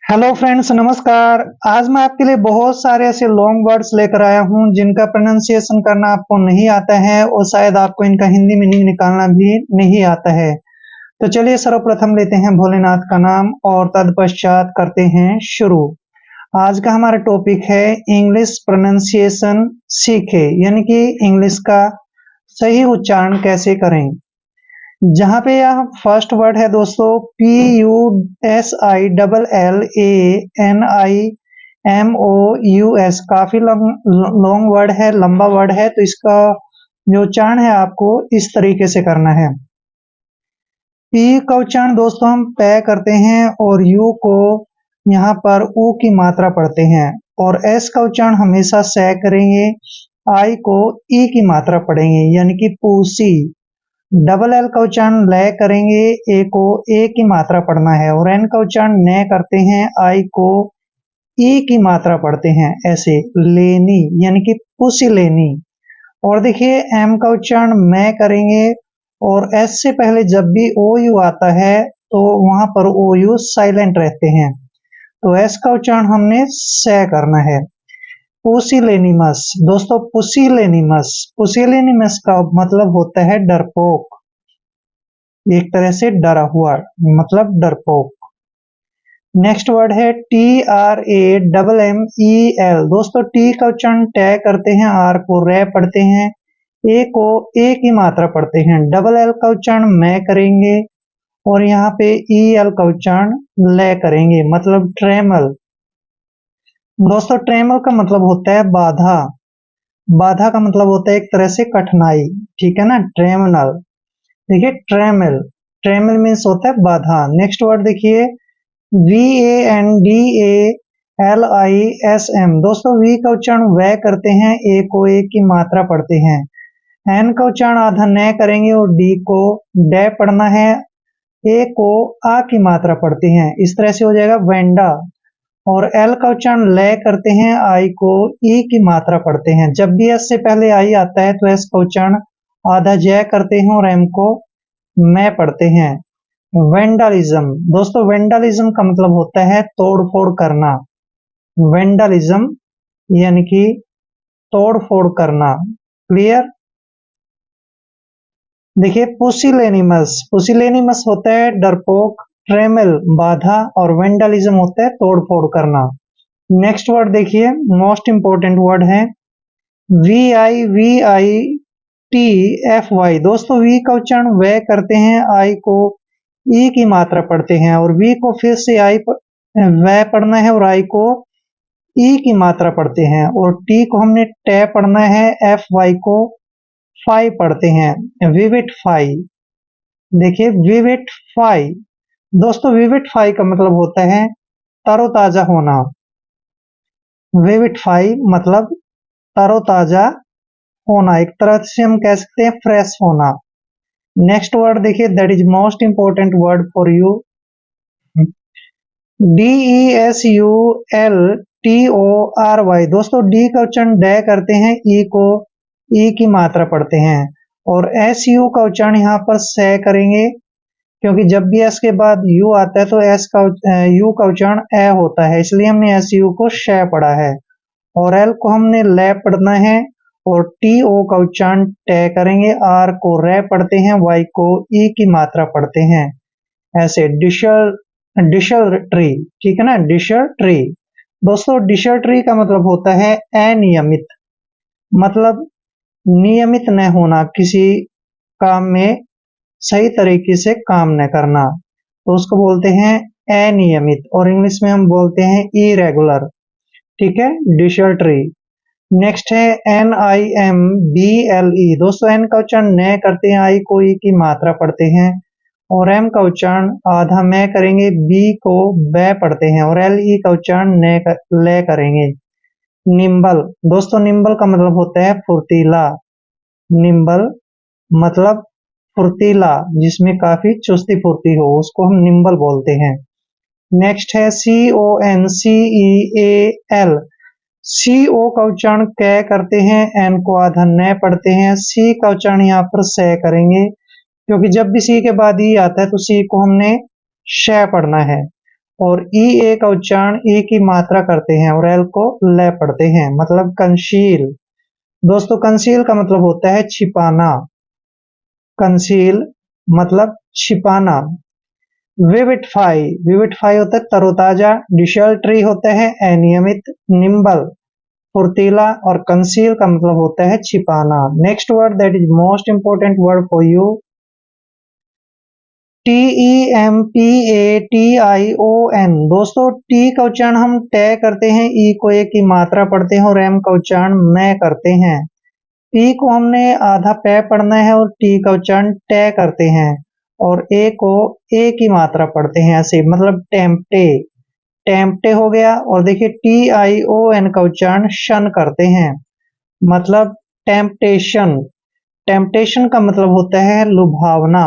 Hello friends, नमस्कार। आज मैं आपके लिए बहुत सारे ऐसे लॉन्ग वर्ड्स लेकर आया हूं जिनका प्रोनाउंसिएशन करना आपको नहीं आता है और शायद आपको इनका हिंदी मीनिंग निकालना भी नहीं आता है। तो चलिए सर्वप्रथम लेते हैं भोलेनाथ का नाम और तत्पश्चात करते हैं शुरू। आज का हमारा टॉपिक है इंग्लिश प्रोनाउंसिएशन सीखे, यानी कि इंग्लिश का सही उच्चारण कैसे करें। जहाँ पे यह फर्स्ट वर्ड है दोस्तों, PUSILLANIMOUS, काफी लॉन्ग वर्ड है, लंबा वर्ड है, तो इसका जो उच्चारण है आपको इस तरीके से करना है। पी का उच्चारण दोस्तों हम पै करते हैं और यू को यहाँ पर ऊ की मात्रा पढ़ते हैं, और एस का उच्चारण हमेशा सै करेंगे, आई को ई की मात्रा पढ़ेंगे यानी कि पूसी। डबल एल का उच्चारण लय करेंगे, ए को ए की मात्रा पढ़ना है, और एन का उच्चारण न करते हैं, आई को ई की मात्रा पढ़ते हैं, ऐसे लेनी यानी कि पुसी लेनी। और देखिए एम का उच्चारण मैं करेंगे, और एस से पहले जब भी ओ यू आता है तो वहां पर ओ यू साइलेंट रहते हैं, तो एस का उच्चारण हमने स करना है। पुसिलेनिमस दोस्तों, पुसिलेनिमस का मतलब होता है डरपोक, एक तरह से डरा हुआ, मतलब डरपोक। नेक्स्ट वर्ड है TRAMMEL। दोस्तों टी का उच्चारण टे करते हैं, आर को रे पढ़ते हैं, ए को ए की मात्रा पढ़ते हैं, डबल एल का उच्चारण मैं करेंगे, और यहाँ पे ई एल का उच्चारण ले करेंगे, मतलब ट्रेमल। दोस्तों ट्रेमल का मतलब होता है बाधा, बाधा का मतलब होता है एक तरह से कठिनाई, ठीक है ना, ट्रेमनल। देखिए ट्रेमल, ट्रेमल मीन्स होता है बाधा। नेक्स्ट वर्ड देखिए VANDALISM। दोस्तों वी का उच्चारण वह करते हैं, ए को ए की मात्रा पढ़ते हैं, एन का उच्चारण आधा न करेंगे और डी को डे पढ़ना है, ए को आ की मात्रा पढ़ते हैं, इस तरह से हो जाएगा वेंडा। और एल का उच्चारण ले करते हैं, आई को ई की मात्रा पढ़ते हैं, जब भी एस से पहले आई आता है तो एस का उच्चारण आधा जय करते हैं और एम को मैं पढ़ते हैं। वेंडलिज्म दोस्तों, वेंडलिज्म का मतलब होता है तोड़-फोड़ करना, वेंडलिज्म यानी कि तोड़-फोड़ करना, क्लियर। देखिए पुसिलेनिमस, पुसिलेनिमस होता है डरपोक, ट्रेमल बाधा, और वेंडलिज्म होता है तोड़-फोड़ करना। नेक्स्ट वर्ड देखिए, मोस्ट इंपोर्टेंट वर्ड है VIVITFY। दोस्तों वी का उच्चारण वह करते हैं, आई को ई की मात्रा पढ़ते हैं, और वी को फिर से वह पढ़ना है, और आई को ई की मात्रा पढ़ते हैं, और टी को हमने टे पढ़ना है, एफ वाई को फाई पढ़ते हैं, विविट फाई। देखिए विविट फाई दोस्तों, विविट फाई का मतलब होता है तरोताजा होना, विविट फाई मतलब तरोताजा होना, एक तरह से हम कह सकते हैं फ्रेश होना। नेक्स्ट वर्ड देखिए, that is most important word for you, DESULTORY। दोस्तों डी का उच्चारण डे करते हैं, ई को ई की मात्रा पढ़ते हैं, और SU का उच्चारण यहाँ पर से करेंगे, क्योंकि जब भी एस के बाद यू आता है तो यू का उच्चारण ए होता है, इसलिए हमने SU को श पढ़ा है, और एल को हमने ले पढ़ना है, और TO का उच्चारण टे करेंगे, आर को रे पढ़ते हैं, वाई को ई की मात्रा पढ़ते हैं, ऐसे डिशल ट्री, ठीक है ना, डिशल ट्री। दोस्तों डिशल ट्री का मतलब होता है अनियमित, मतलब नियमित न होना, किसी काम में सही तरीके से काम न करना, तो उसको बोलते हैं अनियमित, और इंग्लिश में हम बोलते हैं इरेगुलर, ठीक है, डिशल ट्री। नेक्स्ट है NIMBLE। दोस्तों एन का उच्चारण न करते हैं, आई को ई की मात्रा पढ़ते हैं, और एम का उच्चारण आधा मैं करेंगे, बी को बै पढ़ते हैं, और LE का उच्चारण ले करेंगे। निम्बल दोस्तों, निम्बल का मतलब होता है फुर्तीला, निम्बल मतलब फुर्तीला, जिसमें काफी चुस्ती फुर्ती हो, उसको हम निम्बल बोलते हैं। नेक्स्ट है CONCEAL। CO का उच्चारण कै करते हैं, एन को आधा न पढ़ते हैं, सी का उच्चारण यहाँ पर से करेंगे, क्योंकि जब भी सी के बाद ई आता है तो सी को हमने श पढ़ना है, और ई ए का उच्चारण ई की मात्रा करते हैं और एल को ले पढ़ते हैं, मतलब कंसील। दोस्तों कंसील का मतलब होता है छिपाना, कंसील मतलब छिपाना। विविटफाई, विविटफाई होता है तरोताजा, डिसल्ट्री होता है अनियमित, निम्बल फुर्तीला, और कंसील का मतलब होता है छिपाना। Next word that is most important word for you, TEMPATION। दोस्तों टी का उच्चारण हम टे करते हैं, ई को ए की मात्रा पढ़ते हैं और एम का उच्चारण मैं करते हैं। पी को हमने आधा पे पढ़ना है और टी का उच्चारण टे करते हैं और ए को ए की मात्रा पढ़ते हैं, ऐसे मतलब टेम्पटे, टेम्पटे हो गया। और देखिए TION का उच्चारण शन करते हैं, मतलब टेम्पटेशन। टेम्पटेशन का मतलब होता है लुभावना,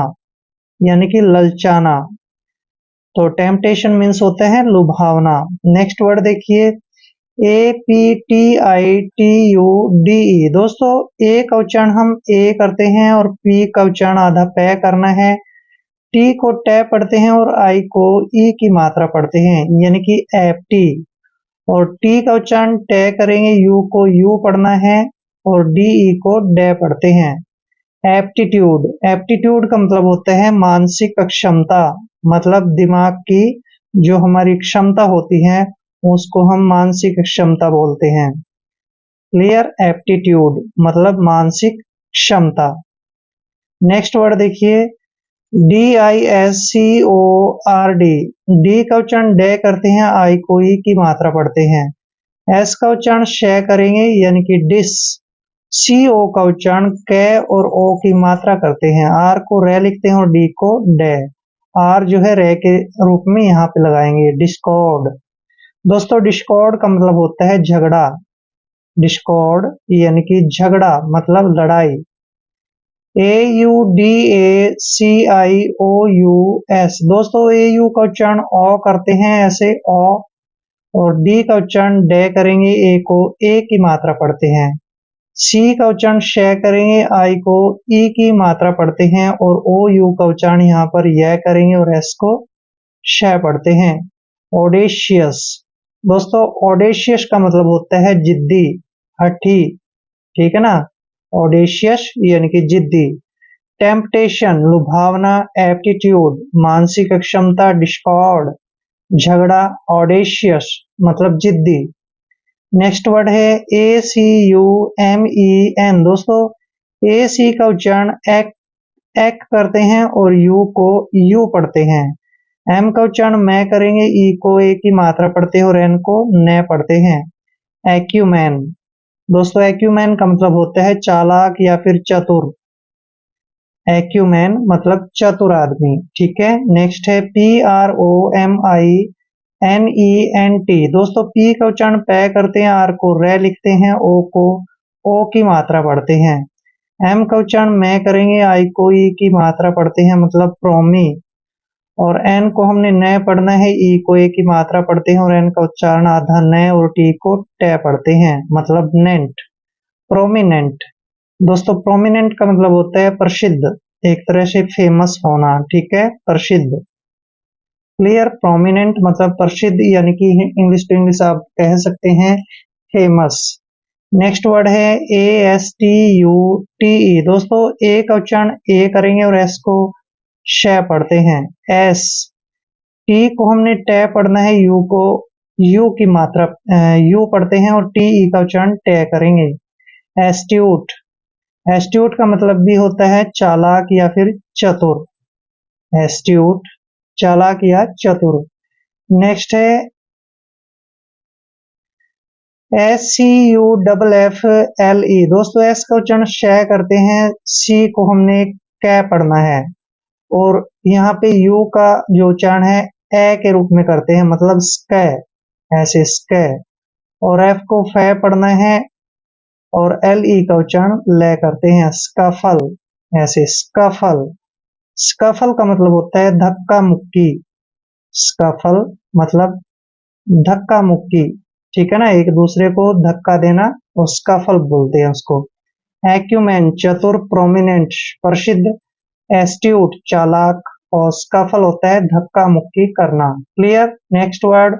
यानी कि ललचाना। तो टेम्पटेशन मीन्स होता है लुभावना। नेक्स्ट वर्ड देखिए APTITUDE। दोस्तों ए का उच्चारण हम ए करते हैं और पी का उच्चारण आधा पे करना है, टी को टे पढ़ते हैं और आई को ई की मात्रा पढ़ते हैं, यानी कि एप्टी। और टी का उच्चारण टे करेंगे, यू को यू पढ़ना है और डीई को डे पढ़ते हैं। एप्टीट्यूड, एप्टीट्यूड का मतलब होता है मानसिक क्षमता, मतलब दिमाग की जो हमारी क्षमता होती है उसको हम मानसिक क्षमता बोलते हैं। क्लियर, एप्टीट्यूड मतलब मानसिक क्षमता। नेक्स्ट वर्ड देखिए DISCORD। डी का उच्चारण डे करते हैं, आई को ई की मात्रा पढ़ते हैं। एस का उच्चारण शे करेंगे, यानी कि डिस। CO का उच्चारण कै और ओ की मात्रा करते हैं, आर को रे लिखते हैं और डी को डे। आर जो है रे के रूप में यहाँ पे लगाएंगे। डिस्कॉर्ड, दोस्तों डिस्कॉर्ड का मतलब होता है झगड़ा, डिस्कॉर्ड यानी कि झगड़ा मतलब लड़ाई। AUDACIOUS। दोस्तों AU का उच्चारण ओ करते हैं, ऐसे ओ, और डी का उच्चारण डे करेंगे, ए को ए की मात्रा पढ़ते हैं। सी का उच्चारण शे करेंगे, आई को ई की मात्रा पढ़ते हैं और ओ यू का उच्चारण यहाँ पर यह करेंगे और एस को शे पढ़ते हैं। ऑडेशियस, दोस्तों ऑडेशियस का मतलब होता है जिद्दी, हठी, ठीक है ना, ऑडेशियस यानी कि जिद्दी। टेम्पटेशन लुभावना, एप्टीट्यूड मानसिक क्षमता, डिस्कॉर्ड झगड़ा, ऑडेशियस मतलब जिद्दी। नेक्स्ट वर्ड है ACUMEN। दोस्तों AC का उच्चारण एक एक करते हैं और यू को यू पढ़ते हैं। एम का उच्चारण मैं करेंगे, ई को ए की मात्रा पढ़ते हैं और एन को ने पढ़ते हैं। एक्यूमैन, दोस्तों एक्यूमैन का मतलब होता है चालाक या फिर चतुर, एक्यूमैन मतलब चतुर आदमी, ठीक है। नेक्स्ट है PROMINENT। दोस्तों पी का उच्चारण पे करते हैं, आर को रे लिखते हैं, ओ को ओ की मात्रा पढ़ते हैं। एम का उच्चारण मैं करेंगे, आई को ई की मात्रा पढ़ते हैं, मतलब प्रोमी। और एन को हमने न पढ़ना है, ई को ए की मात्रा पढ़ते हैं और एन का उच्चारण आधा न और टी को टे पढ़ते हैं, मतलब नेंट। प्रोमिनेंट, दोस्तों प्रोमिनेंट का मतलब होता है प्रसिद्ध, एक तरह से फेमस होना, ठीक है, प्रसिद्ध। क्लियर, प्रोमिनेंट मतलब प्रसिद्ध, यानी कि इंग्लिश टू इंग्लिश आप कह सकते हैं फेमस। नेक्स्ट वर्ड है ASTUTE। दोस्तों ए का उच्चारण ए करेंगे और एस को श पढ़ते हैं, एस। टी को हमने टे पढ़ना है, यू को यू की मात्रा यू पढ़ते हैं और टीई का उच्चारण टे करेंगे। एस्ट्यूट, एस्ट्यूट का मतलब भी होता है चालाक या फिर चतुर, एस्ट्यूट चालाक या चतुर। नेक्स्ट है SCUFFLE। दोस्तों एस का उच्चारण श करते हैं, सी को हमने कै पढ़ना है और यहाँ पे यू का जो उच्चारण है ए के रूप में करते हैं, मतलब स्कै, ऐसे स्कै। और एफ को फे पढ़ना है और LE का उच्चारण ले करते हैं, स्कफल, ऐसे स्कफल। स्कफल का मतलब होता है धक्का मुक्की, स्कफल मतलब धक्का मुक्की, ठीक है ना, एक दूसरे को धक्का देना, उसका फल बोलते हैं उसको। एक्यूमेन चतुर, प्रोमिनेंट प्रसिद्ध, एस्ट्यूट चालाक, और स्कफल होता है धक्का मुक्की करना। क्लियर। Next word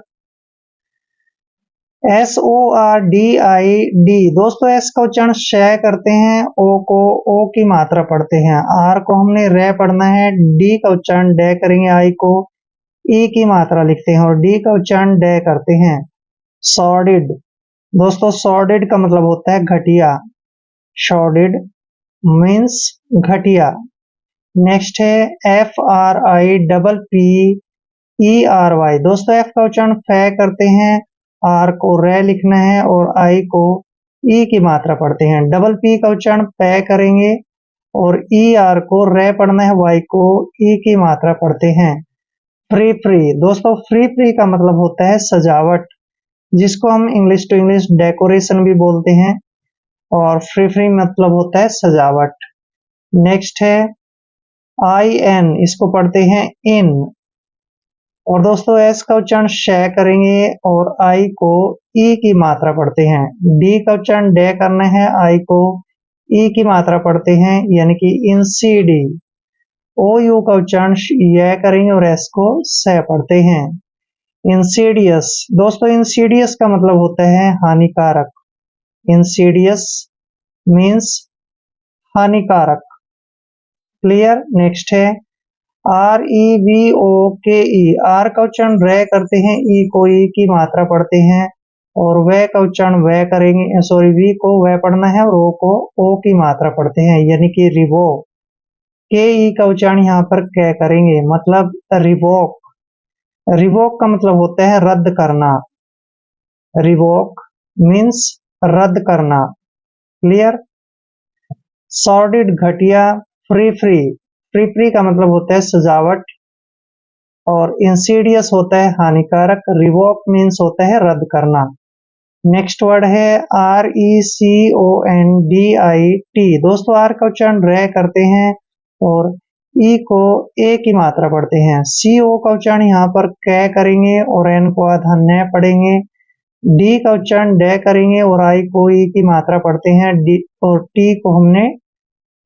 SORDID। दोस्तों एस का उच्चारण श करते हैं, ओ को ओ की मात्रा पढ़ते हैं, आर को हमने रे पढ़ना है, डी का उच्चारण डे करेंगे, आई को ई की मात्रा लिखते हैं और डी का उच्चारण डे करते हैं। सॉर्डिड। दोस्तों सॉर्डिड का मतलब होता है घटिया। सॉर्डिड मीन्स घटिया। नेक्स्ट है FRIPPERY। दोस्तों एफ का उच्चारण फै करते हैं, आर को रे लिखना है और आई को ई की मात्रा पढ़ते हैं। डबल पी का उच्चारण पै करेंगे और ई आर को रे पढ़ना है, वाई को ई की मात्रा पढ़ते हैं। Free free. दोस्तों फ्री फ्री का मतलब होता है सजावट, जिसको हम इंग्लिश टू इंग्लिश डेकोरेशन भी बोलते हैं, और फ्री फ्री मतलब होता है सजावट। नेक्स्ट है IN, इसको पढ़ते हैं इन। और दोस्तों एस का उच्चारण श करेंगे और आई को ई की मात्रा पढ़ते हैं। डी का उच्चारण डे करना है, आई को ई की मात्रा पढ़ते हैं, यानी कि इंसीडी। ओ यू का उच्चारण य करेंगे और एस को स पढ़ते हैं। इंसीडियस। दोस्तों इंसीडियस का मतलब होता है हानिकारक। इंसीडियस मीन्स हानिकारक। क्लियर। नेक्स्ट है REVOKE। आर का उच्चारण रे करते हैं, ई को ई की मात्रा पढ़ते हैं और वे का उच्चारण वे करेंगे, सॉरी वी को वे पढ़ना है और ओ को ओ की मात्रा पढ़ते हैं, यानी कि रिवो। के ई का उच्चारण यहाँ पर कै करेंगे, मतलब रिवोक। रिवोक का मतलब होता है रद्द करना। रिवोक मीन्स रद्द करना। क्लियर। सॉर्डिड घटिया। Free free. फ्री फ्री का मतलब होता है सजावट और इंसीडियस होता है हानिकारक। रिवोक मीन्स होता है रद्द करना। नेक्स्ट वर्ड है RECONDIT। दोस्तों आर का उच्चारण रे करते हैं और ई को ए की मात्रा पढ़ते हैं। CO का उच्चारण यहाँ पर कै करेंगे और एन को आधा न पढ़ेंगे। डी का उच्चारण डे करेंगे और आई को ई की मात्रा पढ़ते हैं, डी और टी को हमने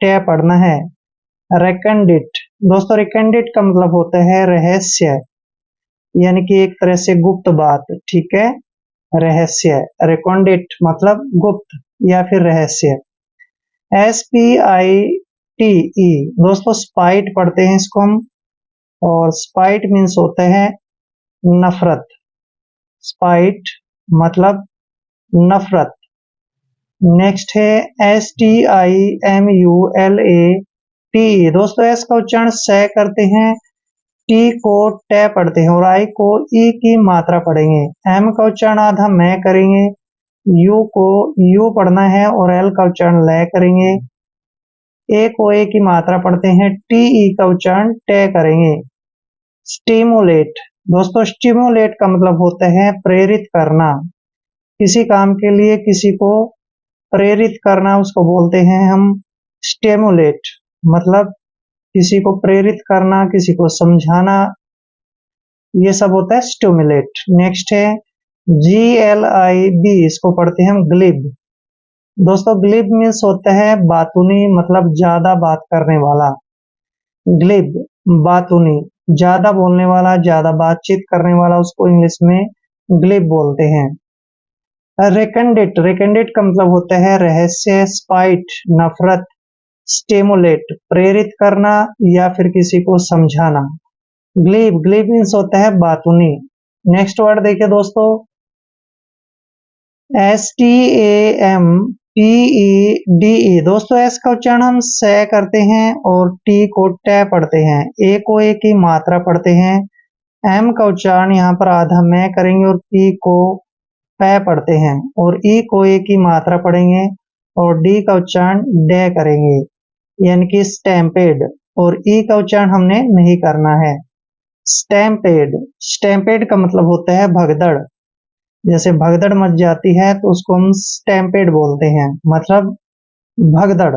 टे पढ़ना है। रेकंडिट। दोस्तों रिकंडिट का मतलब होता है रहस्य, यानी कि एक तरह से गुप्त बात। ठीक है, रहस्य। रेकंडिट मतलब गुप्त या फिर रहस्य। SPITE। दोस्तों स्पाइट पढ़ते हैं इसको हम, और स्पाइट मीन्स होता है नफरत। स्पाइट मतलब नफरत। नेक्स्ट है STIMULAT। दोस्तों एस का उच्चारण स करते हैं, टी को टे पढ़ते हैं और आई को ई की मात्रा पढ़ेंगे। एम का उच्चारण आधा मैं करेंगे, यू को यू पढ़ना है और एल का उच्चारण ले करेंगे। ए को ए की मात्रा पढ़ते हैं, टी ई का उच्चारण टे करेंगे। स्टिमुलेट। दोस्तों स्टिमुलेट का मतलब होता है प्रेरित करना। किसी काम के लिए किसी को प्रेरित करना, उसको बोलते हैं हम स्टिमुलेट। मतलब किसी को प्रेरित करना, किसी को समझाना, ये सब होता है स्टिमुलेट। नेक्स्ट है GLIB, इसको पढ़ते हैं हम ग्लिब। दोस्तों ग्लिब मीन्स होता है बातूनी, मतलब ज्यादा बात करने वाला। ग्लिब बातूनी, ज्यादा बोलने वाला, ज्यादा बातचीत करने वाला, उसको इंग्लिश में ग्लिब बोलते हैं। रेकंडिट। रेकंडिट का मतलब होता है रहस्य। स्पाइट नफरत। स्टिमुलेट प्रेरित करना या फिर किसी को समझाना। ग्लीब। ग्लीब मीन्स होता है बातूनी। नेक्स्ट वर्ड देखिए दोस्तों, STAMPEDE। दोस्तों एस का उच्चारण हम स करते हैं और टी को टे पढ़ते हैं, ए को ए की मात्रा पढ़ते हैं। एम का उच्चारण यहाँ पर आधा मैं करेंगे और पी को पै पढ़ते हैं और ई को ए की मात्रा पढ़ेंगे और डी का उच्चारण डे करेंगे, यानी कि स्टैम्पेड। और ई का उच्चारण हमने नहीं करना है। स्टैम्पेड। स्टैम्पेड का मतलब होता है भगदड़। जैसे भगदड़ मच जाती है तो उसको हम स्टैम्पेड बोलते हैं, मतलब भगदड़।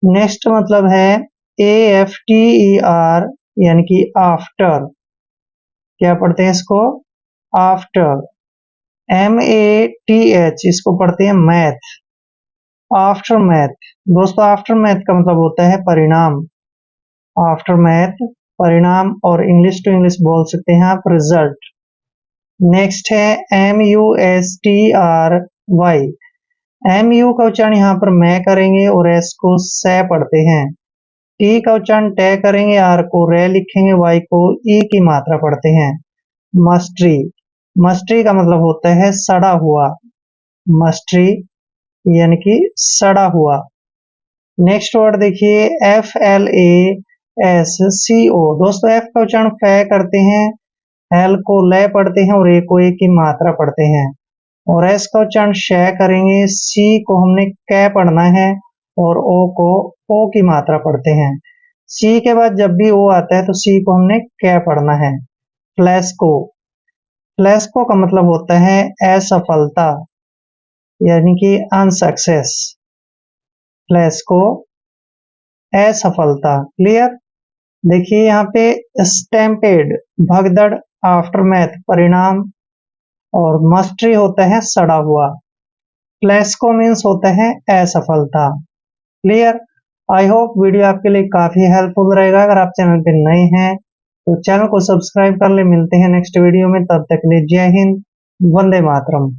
नेक्स्ट मतलब है AFTER, यानी कि आफ्टर। क्या पढ़ते हैं इसको? आफ्टर। MATH, इसको पढ़ते हैं मैथ। After math. दोस्तों आफ्टर मैथ का मतलब होता है परिणाम। आफ्टर मैथ परिणाम, और इंग्लिश टू इंग्लिश बोल सकते हैं आप रिजल्ट। नेक्स्ट है MUSTRY। MU का उच्चारण यहाँ पर मैं करेंगे और S को से पढ़ते हैं। T का उच्चारण टे करेंगे, R को रे लिखेंगे, Y को ई की मात्रा पढ़ते हैं। मस्टरी, मस्टरी का मतलब होता है सड़ा हुआ, मस्टरी यानी कि सड़ा हुआ। नेक्स्ट वर्ड देखिए FLASCO। दोस्तों F का उच्चारण फे करते हैं, L को ले पढ़ते हैं और A को ए की मात्रा पढ़ते हैं, और S का उच्चारण श करेंगे, C को हमने कै पढ़ना है और O को ओ की मात्रा पढ़ते हैं। C के बाद जब भी O आता है तो C को हमने कै पढ़ना है। फ्लेस्को, फ्लेस्को का मतलब होता है असफलता यानी कि अनसक्सेस। फ्लेस्को असफलता। क्लियर। देखिए यहाँ पे स्टैम्पेड भगदड़, आफ्टरमैथ परिणाम, और मस्टरी होता है सड़ा हुआ। फ्लेस्को मीन्स होता है असफलता। क्लियर। आई होप वीडियो आपके लिए काफी हेल्पफुल रहेगा। अगर आप चैनल पे नए हैं तो चैनल को सब्सक्राइब कर ले। मिलते हैं नेक्स्ट वीडियो में, तब तक के लिए जय हिंद, वंदे मातरम।